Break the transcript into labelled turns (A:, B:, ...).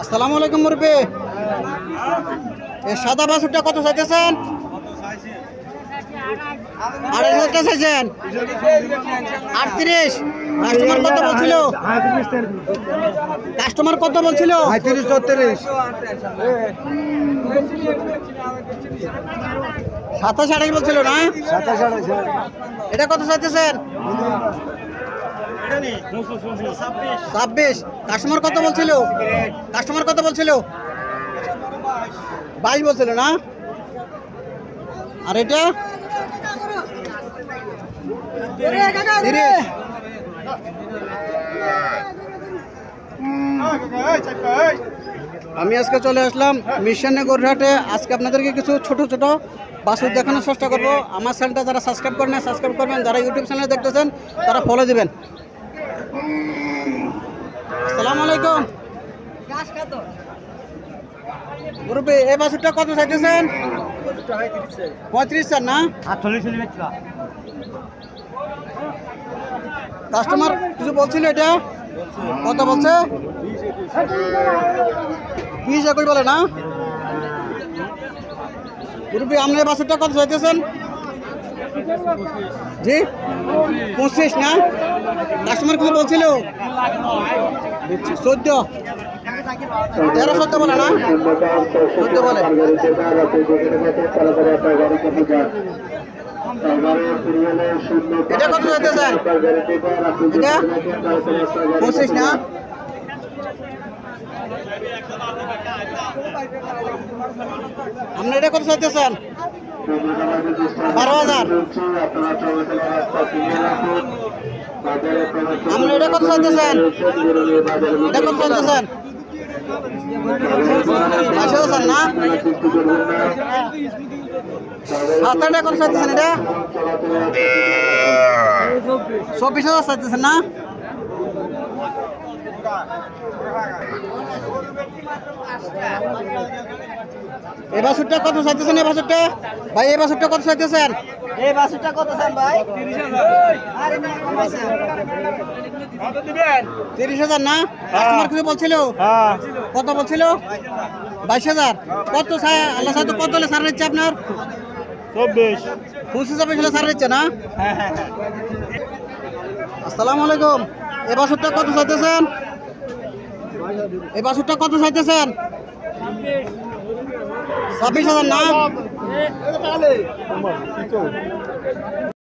A: আসসালামু আলাইকুম মুরব্বি। এই সাদা বাছুরটা কত চাইতেছেন? 2,500 টাকা চাইছেন। 38। কাস্টমার কত বলছিল? কাস্টমার কত বলছিল?
B: 35-36।
A: 27-28 বলছিল না?
B: 27-28।
A: এটা কত চাইতেছেন? 26। কাস্টমার কত বলছিল? কাস্টমার কত বলছিল? 22 বলছিল না? আর এটা 30। আমি আজকে চলে আসলাম মিশনে গরুহাটে। আজকে আপনাদেরকে কিছু ছোট ছোট বাছুর দেখানোর চেষ্টা করবো। আমার চ্যানেলটা যারা সাবস্ক্রাইব করেন না সাবস্ক্রাইব করবেন, যারা ইউটিউব চ্যানেলে দেখতেছেন তারা ফলো দিবেন। আসসালামু আলাইকুম মুরব্বি। এই বাছুরটা কত চাইতেছেন? 35 স্যার না? কাস্টমার কিছু বলছিল, এটা কত বলছে? 20-21 বলে না? মুরব্বি আপনি এই বাছুরটা কত চাইতেছেন? জি 25 না? কাস্টমার কিছু বলছিল? 14 13-14 বলে না? 14 বলে। এটা কত চাইতেছেন? এটা 25 না? আপনি এটা কত চাইতেছেন? 12,000। আপনি এটা কত চাইতেছেন? এটা কত চাইতেছেন? 22,000 না? 7-8 কত চাইতেছেন? এটা 24,000 চাইতেছেন না? এই বাছুরটা কত চাইতেছেন? এই বাছুরটা ভাই, এই বাছুরটা কত চাইতেছেন?
B: এই বাছুরটা কত চান ভাই?
A: 30,000 না? কাস্টমার কিছু বলছিল? কত বলছিল? 22,000। কত আল্লাহ সাহেব কত হলে সার দিচ্ছে আপনার? 25 হলে সার দিচ্ছে না? আসসালামু আলাইকুম। এই বাছুরটা কত চাইতেছেন? এই বাছুরটা কত চাইতেছেন? 26,000 না?